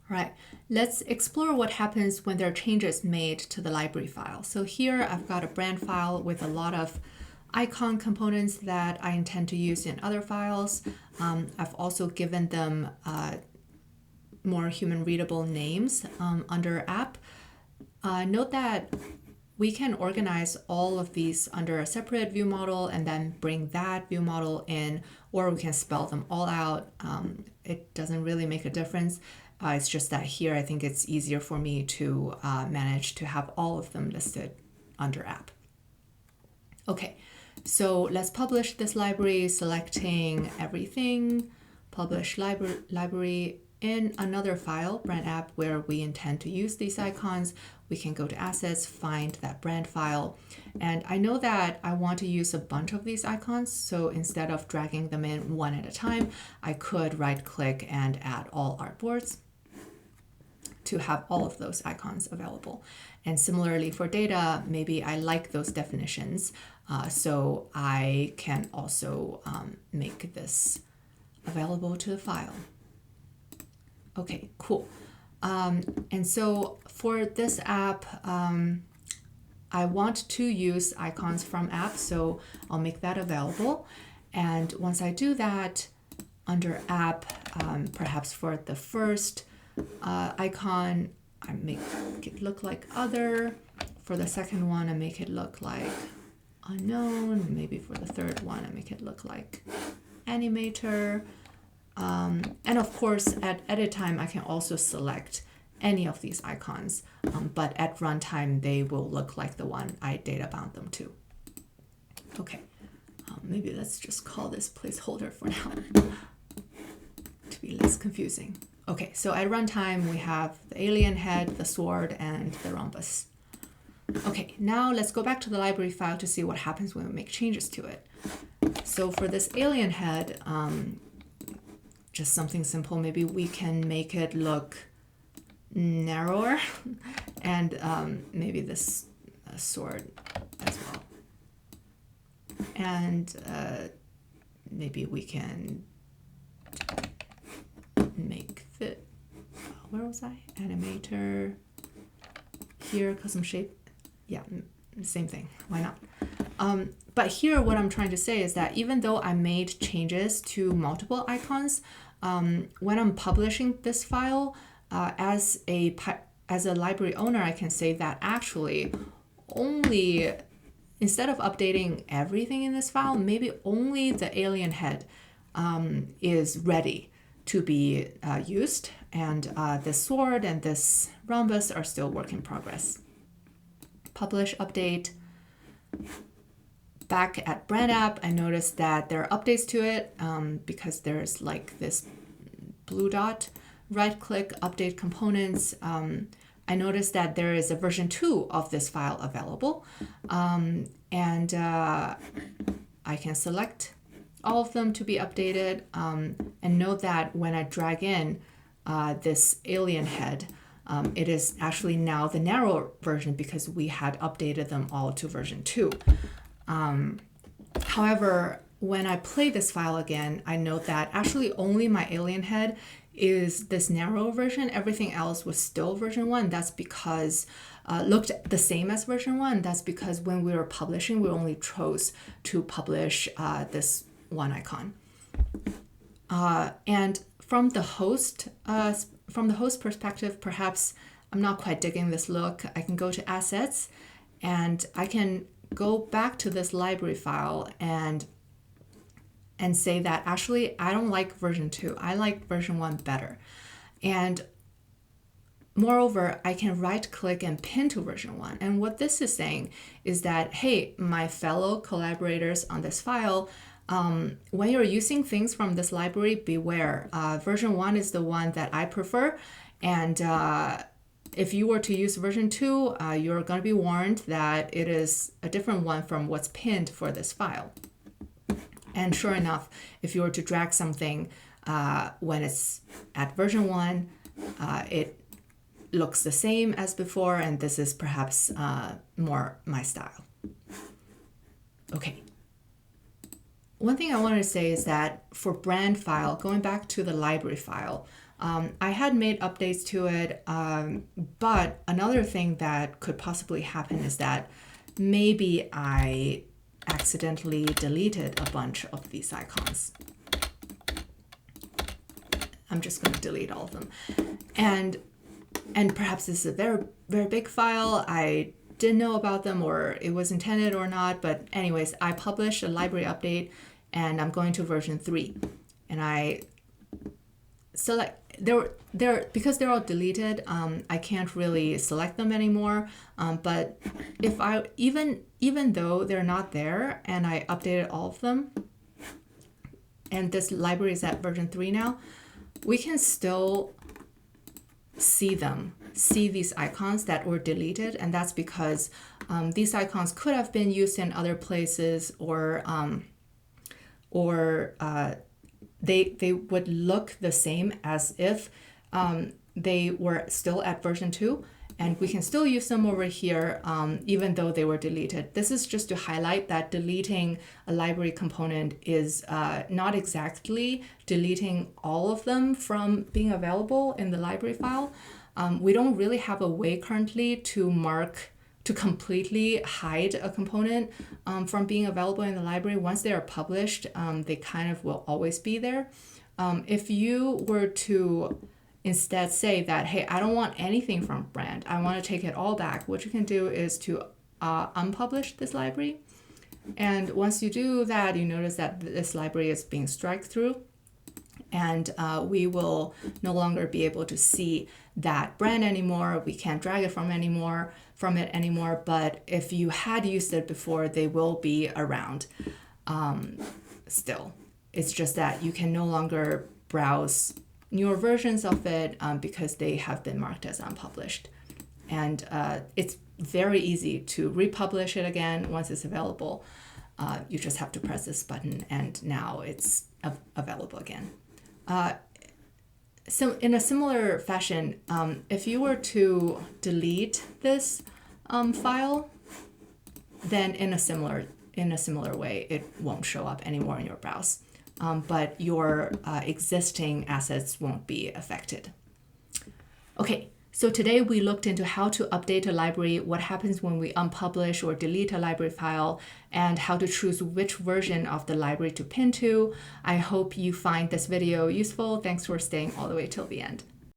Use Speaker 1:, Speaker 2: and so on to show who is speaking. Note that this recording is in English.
Speaker 1: All right, let's explore what happens when there are changes made to the library file. So here I've got a brand file with a lot of icon components that I intend to use in other files. I've also given them more human readable names under app. Note that we can organize all of these under a separate view model and then bring that view model in, or we can spell them all out. It doesn't really make a difference. It's just that here I think it's easier for me to manage to have all of them listed under app. Okay, so let's publish this library, selecting everything, publish library in another file, brand app, where we intend to use these icons. We can go to assets, find that brand file. And I know that I want to use a bunch of these icons. So instead of dragging them in one at a time, I could right click and add all artboards to have all of those icons available. And similarly for data, maybe I like those definitions. So I can also make this available to the file. Okay, cool. And so for this app, I want to use icons from app, so I'll make that available. And once I do that, under app, perhaps for the first icon, I make it look like other. For the second one, I make it look like unknown. Maybe for the third one, I make it look like animator. And of course, at edit time, I can also select any of these icons, but at runtime, they will look like the one I data bound them to. Okay, maybe let's just call this placeholder for now to be less confusing. Okay, so at runtime, we have the alien head, the sword, and the rhombus. Okay, now let's go back to the library file to see what happens when we make changes to it. So for this alien head, just something simple, maybe we can make it look narrower and maybe this sword as well. And maybe we can make the, where was I? Animator, here, custom shape. Yeah, same thing, why not? But here what I'm trying to say is that even though I made changes to multiple icons, when I'm publishing this file, as a library owner, I can say that actually only, instead of updating everything in this file, maybe only the alien head is ready to be used, and this sword and this rhombus are still work in progress. Publish, update. Back at brand app, I noticed that there are updates to it because there's like this blue dot. Right click, update components. I noticed that there is a version 2 of this file available. And I can select all of them to be updated. And note that when I drag in this alien head, it is actually now the narrow version because we had updated them all to version 2. However, when I play this file again, I note that actually only my alien head is this narrow version. Everything else was still version 1. That's because looked the same as version 1. That's because when we were publishing, we only chose to publish this one icon. And from the host perspective, perhaps I'm not quite digging this look. I can go to assets and I can go back to this library file and say that actually I don't like version 2. I like version 1 better. And moreover, I can right click and pin to version 1. And what this is saying is that, hey, my fellow collaborators on this file, when you're using things from this library, beware. Version 1 is the one that I prefer. And if you were to use version 2, you're going to be warned that it is a different one from what's pinned for this file. And sure enough, if you were to drag something when it's at version 1, it looks the same as before, and this is perhaps more my style. Okay. One thing I wanted to say is that for brand file, going back to the library file, I had made updates to it, but another thing that could possibly happen is that maybe I accidentally deleted a bunch of these icons. I'm just going to delete all of them. And perhaps this is a very, very big file. I didn't know about them, or it was intended or not. But anyways, I published a library update and I'm going to version 3. And I select, because they're all deleted, I can't really select them anymore. But if I, even though they're not there and I updated all of them, and this library is at version 3 now, we can still see these icons that were deleted, and that's because these icons could have been used in other places, or they would look the same as if they were still at version 2, and we can still use them over here even though they were deleted. This is just to highlight that deleting a library component is not exactly deleting all of them from being available in the library file. We don't really have a way currently to completely hide a component from being available in the library. Once they are published, they kind of will always be there. If you were to instead say that, hey, I don't want anything from brand, I want to take it all back, what you can do is to unpublish this library. And once you do that, you notice that this library is being striked through, and we will no longer be able to see that brand anymore. We can't drag it from it anymore, but if you had used it before, they will be around still. It's just that you can no longer browse newer versions of it because they have been marked as unpublished. And it's very easy to republish it again once it's available. You just have to press this button and now it's available again. So in a similar fashion, if you were to delete this file, then in a similar way, it won't show up anymore in your browse. But your existing assets won't be affected. Okay, so today we looked into how to update a library, what happens when we unpublish or delete a library file, and how to choose which version of the library to pin to. I hope you find this video useful. Thanks for staying all the way till the end.